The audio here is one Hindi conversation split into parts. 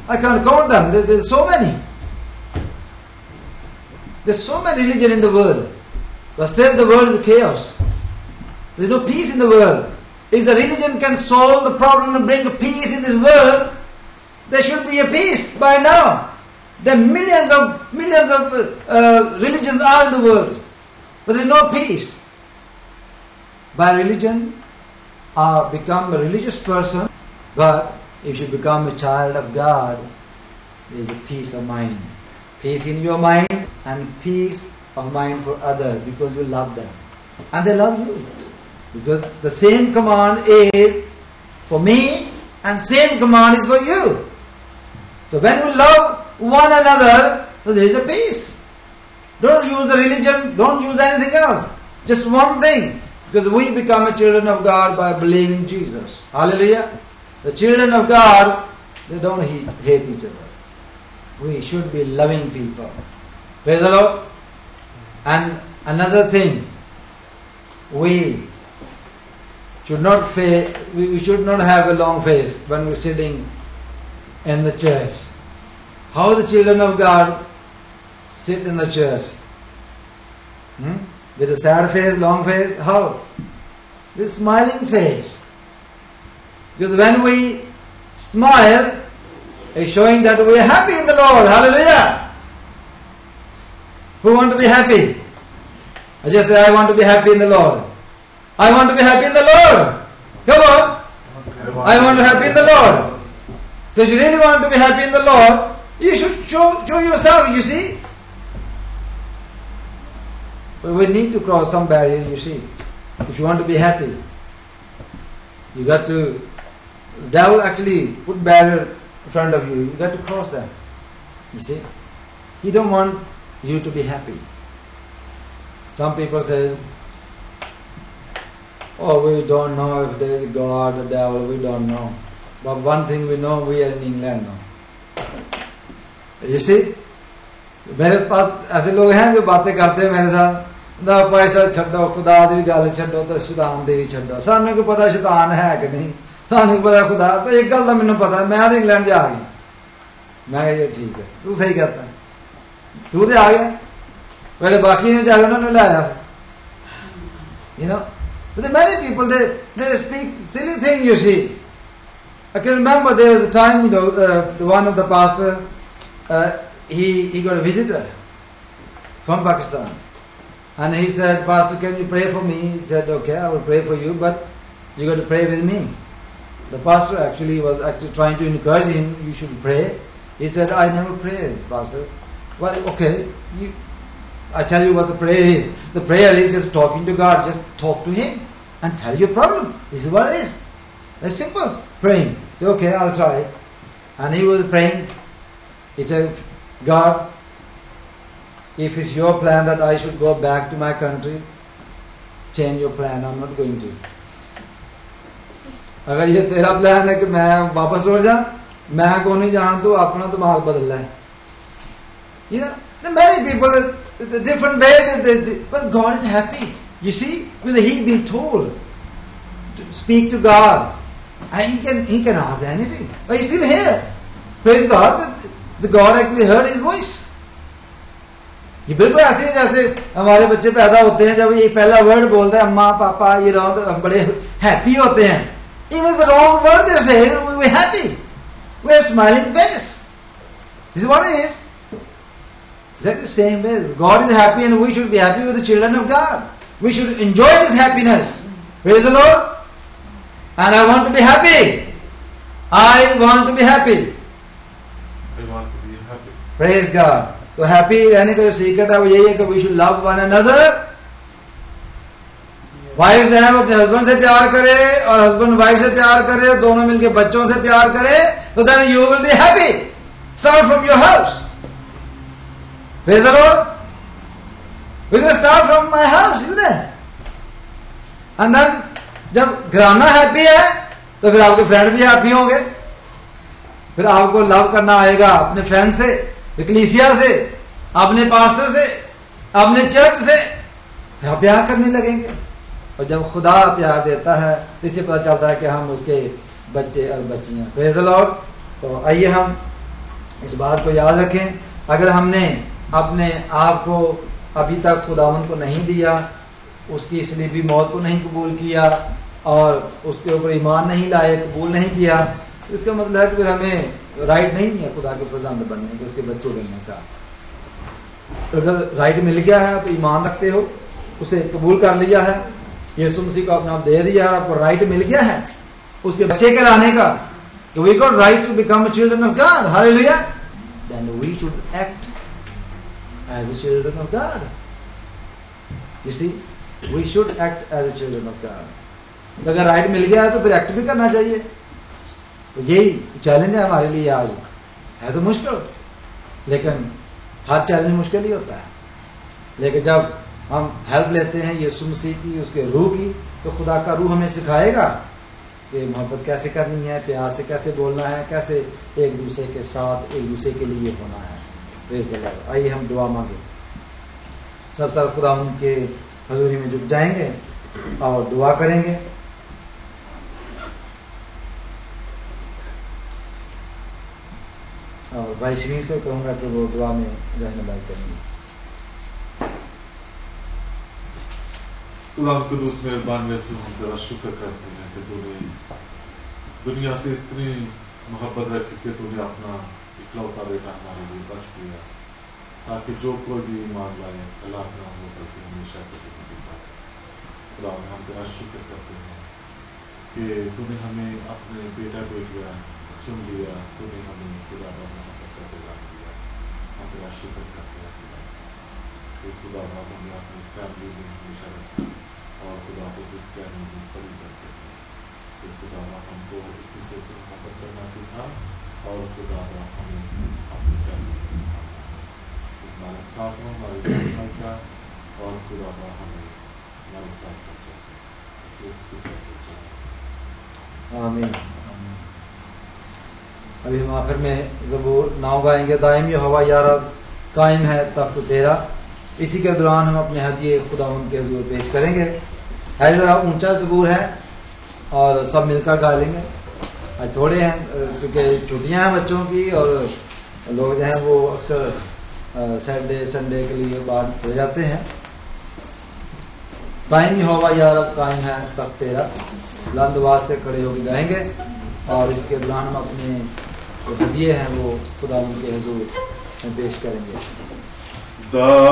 I can't count them. There's so many. There's so many religions in the world. But still the world is chaos. There's no peace in the world. If the religion can solve the problem and bring peace in this world, there should be a peace by now. There are millions of religions are in the world, but there is no peace. By religion, or become a religious person, but if you become a child of God, there is a peace of mind. Peace in your mind and peace of mind for others, because you love them. And they love you. Because the same command is for me and same command is for you. So when we love one another, there is a peace. Don't use the religion, don't use anything else. Just one thing. Because we become a children of God by believing Jesus. Hallelujah. The children of God, they don't hate each other. We should be loving people. Praise the Lord. And another thing, we should not have a long face when we're sitting in the church. How the children of God sit in the church? With a sad face, long face? How? With a smiling face. Because when we smile, it's showing that we are happy in the Lord. Hallelujah! Who want to be happy? I just say, I want to be happy in the Lord. I want to be happy in the Lord. Come on. I want to be happy in the Lord. So if you really want to be happy in the Lord, you should show yourself, you see. But we need to cross some barrier, you see. If you want to be happy, you got to, the devil actually put barrier in front of you. You got to cross that. You see. He don't want you to be happy. Some people says, oh, we don't know if there is a God or devil, we don't know. But one thing we know, we are in England now. You see? मेरे पास ऐसे लोग हैं जो बातें करते हैं मेरे साथ, ना पैसा छड्डो, खुदा दी भी गल छड्डो तो शैतान दी भी छड्डो। सानू को पता शैतान है कि नहीं, सानू को पता खुदा। तो एक गल तो मैनू पता है, मैं तो इंग्लैंड जा गई। मैं ये ठीक है, तू सही कहता है, तू तो आ गया, पहले बाकी ने चाहे उन्होंने लाया। You know, but many people they speak silly thing. You see, I can remember there was a time, one of the pastor, he got a visitor from Pakistan, and he said, Pastor, can you pray for me? He said, okay, I will pray for you, but you got to pray with me. The pastor was trying to encourage him, you should pray. He said, I never pray, Pastor. Well, okay, I tell you what the prayer is. The prayer is just talking to God. Just talk to Him and tell your problem. This is what it is. It's simple. Praying. Say, okay, I'll try. And he was praying. He said, God, if it's your plan that I should go back to my country, change your plan. I'm not going to. अगर ये तेरा प्लान है कि मैं वापस लौट जा, मैं को नहीं जाना, तो अपना दिमाग बदलना है. You know, many people, the different way, but God is happy. You see, with he been told to speak to God, and he can ask anything, but he's still here. Praise God, the God actually heard his voice. ये बिल्कुल ऐसे ही जैसे हमारे बच्चे पैदा होते हैं, जब ये पहला वर्ड बोलते हैं अम्मा पापा ये रहो, तो हम बड़े हैप्पी होते हैं. Even the wrong word they say, we're happy. We're smiling face. This is what it is. Exactly the same way. God is happy and we should be happy with the children of God. We should enjoy His happiness. Praise the Lord. And I want to be happy. I want to be happy. I want to be happy. Praise God. So happy रहने का जो सीक्रेट है वो यही है कि we should love one another. Wife जो है वो अपने हस्बैंड से प्यार करे और हस्बैंड वाइफ से प्यार करे, दोनों मिलके बच्चों से प्यार करे, तो then you will be happy. Start from your house. Praise the Lord. We will start from my house, isn't it? And then जब घराना हैप्पी है तो फिर आपके फ्रेंड भी हैप्पी होंगे. फिर आपको लव करना आएगा अपने फ्रेंड से, इक्लीसिया से, अपने पास्टर से, अपने चर्च से, फिर आप प्यार करने लगेंगे. और जब खुदा प्यार देता है, इससे पता चलता है कि हम उसके बच्चे और बच्चियां. Praise the Lord. तो आइए हम इस बात को याद रखें, अगर हमने अपने आप को अभी तक खुदावंद को नहीं दिया, उसकी इसलिए भी मौत को नहीं कबूल किया और उसके ऊपर ईमान नहीं लाए, कबूल नहीं किया, तो इसका मतलब है कि फिर हमें राइट नहीं है खुदा के फरजंद बनने के, उसके बच्चे बनने का। अगर राइट मिल गया है, आप ईमान रखते हो, उसे कबूल कर लिया है, यीशु मसीह को अपना दे दिया है, आपको राइट मिल गया है उसके बच्चे कहलाने का, तो we got right to become children of God, hallelujah. Then we should act as a children of God. You see, we should act as a children of God. अगर राइट मिल गया है तो फिर एक्ट भी करना चाहिए। तो यही चैलेंज है हमारे लिए आज। है तो मुश्किल, लेकिन हर चैलेंज मुश्किल ही होता है, लेकिन जब हम हेल्प लेते हैं यीशु मसीह की, उसके रूह की, तो खुदा का रूह हमें सिखाएगा कि मोहब्बत कैसे करनी है, प्यार से कैसे बोलना है, कैसे एक दूसरे के साथ एक दूसरे के लिए होना है। Praise the Lord. आइए हम दुआ मांगे। सब साल खुदा उनके हजूरी में जुट जाएंगे और दुआ करेंगे। और भाई शरीफ से कहूँगा कि वो दुआ में रहनुमाई करेंगे। खुदा कुदूस मेहरबान वैसे हम तेरा शुक्र करते हैं कि तूने दुनिया से इतनी मोहब्बत रखी कि तूने अपना इकलौता बेटा हमारे लिए बख्श दिया, ताकि जो कोई भी ईमान लाए अल्लाह अपना हो करके हमेशा किसी को दिखा। खुदा हम तेरा शुक्र करते हैं कि तूने हमें अपने बेटा बेटियाँ चुन लिया, तूने हमें खुदा मोहब्बत का पैगाम दिया। हम तेरा शुक्र करते हैं खुदा कि खुदा हमें अपनी फैमिली में हमेशा रखना और खुदा को इस प्यार में बड़ी करते हैं। तो खुदा हमको एक दूसरे से मोहब्बत करना सीखा और खुदा हमें अपनी फैमिली में हमारे साथ में हमारे प्रार्थना का और खुदा हमें हमारे साथ सच्चा इसलिए इसको आमीन। अभी हम आखिर में ज़बूर 9 गाएंगे। दाइम यहोवा या रब कायम है तख्त तेरा। इसी के दौरान हम अपने हदिये खुदावंद के हुजूर पेश करेंगे। है ज़रा ऊंचा ज़बूर है और सब मिलकर गा लेंगे। आज थोड़े हैं क्योंकि छुट्टियां हैं बच्चों की और लोग जो हैं वो अक्सर सैटरडे संडे के लिए बाहर चले जाते हैं। कायम यहोवा या रब कायम है तख्त तेरा, बुलंद आवाज़ से खड़े होकर गाएंगे और इसके दौरान हम अपने जो हदिये हैं वो खुदावंद के हुजूर में पेश करेंगे। Yeah.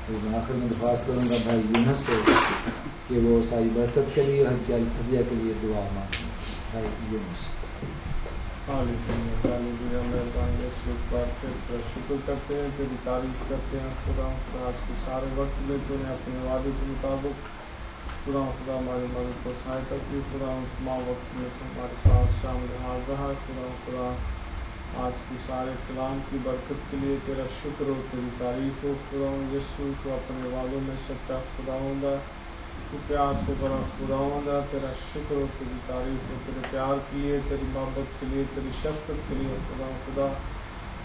तो मैं आखिर में दरख्वास्त करूँगा भाई यूनुस से कि वो सारी बरकत के लिए हदिया के लिए दुआ मांगे। भाई यूनुस। शुक्र करते हैं, तेरी तारीफ करते हैं खुदा। आज के सारे वक्त में तूने अपने वादे के मुताबिक खुदा हमारी मदद को सहायता की। खुदा तमाम वक्त में हमारे साथ शामिल हाल रहा। खुदा आज की सारे कलाम की बरकत के लिए तेरा शुक्र हो, तेरी तारीफ हो। खुदा यीशु तो अपने वालों में सच्चा खुदा होगा, तू प्यार से बड़ा खुदा होगा। तेरा शुक्र हो, तेरी तारीफ हो, तेरे प्यार के लिए, तेरी मोहब्बत के लिए, तेरी शफ़क़त के लिए। खुदा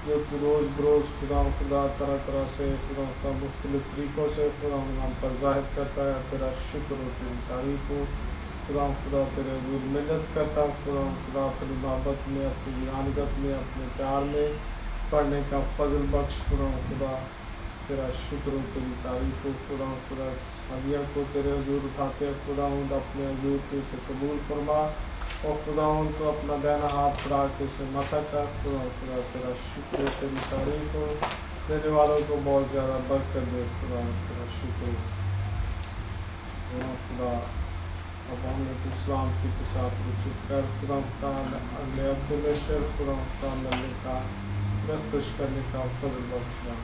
जो तू रोज़ बरोज़ खुदा तरह तरह से खुदा मुख्तलिफ़ तरीक़ों से खुदा हम पर ज़ाहिर करता है। तेरा शुक्र हो, तेरी तारीफ हो। खुदा तेरे हज़ूर मिन्नत करता हूँ खुदा अपनी मोहब्बत में, अपनी वीरानगत में, अपने प्यार में पढ़ने का फ़ज़ल बख्श। खुदा तेरा शुक्र हो, तेरी तारीफ हो। खुदा हदिया को तेरे हज़ूर उठाते हैं खुदा अपने हज़ूर के से कबूल फरमा और खुदा उनको अपना दाहिना हाथ बढ़ा के से मसा कर। खुदा तेरा शुक्र हो, तेरी तारीफ हो। देने वालों को बहुत ज़्यादा बरकत दे। खुदा तेरा शुक्र हो। खुदा अब हमने तो सलामती के साथ चुप कर खुदा अगले हफ्ते में फिर खुदा मिलने का प्रस्तुत करने का फजल बख्शना।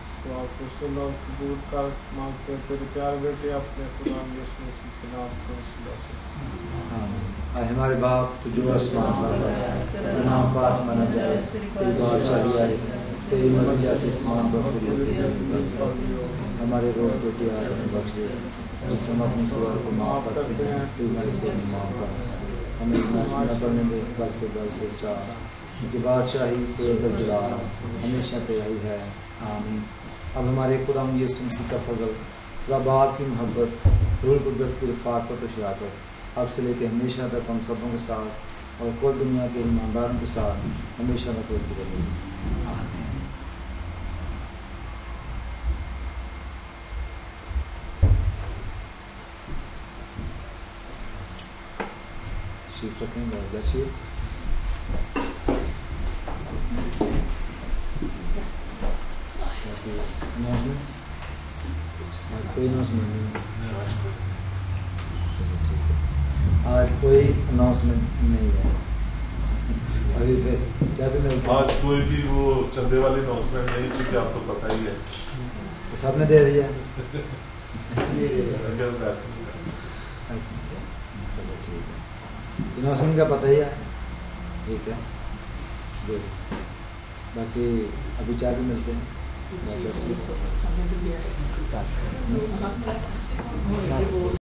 इसको आपको सुनो कबूल कर मांगते हैं तेरे प्यार बेटे अपने खुदा यीशु मसीह के नाम को वसीला से। आए हमारे बाप तो जो आसमान पर है, तेरा नाम पाक माना जाए, तेरी बादशाही आए, तेरी मर्ज़ी जैसे आसमान पर पूरी होती है। हमारे रोज़ रोटी आज हमें बख्श दे, जिस हम अपने सुअर को माफ़ करते हैं तू हमारे को माफ़ कर। हमें इसमें न पड़ने दे बल्कि बल से बचा, क्योंकि बादशाही तेरे तक जलाल हमेशा तेरा ही है। आमीन। अब हमारे खुदा यीशु मसीह का फजल, खुदा बाप की मोहब्बत, रूह कुद्दस की रफ़ाक़त और शराकत अब से लेकर हमेशा तक हम सबों के साथ और कुल दुनिया के ईमानदारों के साथ हमेशा तक होती रहेगी। आमीन। शीफ रखेंगे। Bless you. कोई अनाउंसमेंट नहीं, आज कोई अनाउंसमेंट नहीं है। अभी फिर जब मैं आज कोई भी वो चंदे वाली अनाउंसमेंट नहीं, क्योंकि आपको पता ही है सबने दे दिया। अच्छा चलो ठीक है, अनाउंसमेंट का पता ही है। ठीक है गुड। बाकी अभी चाय भी मिलते हैं।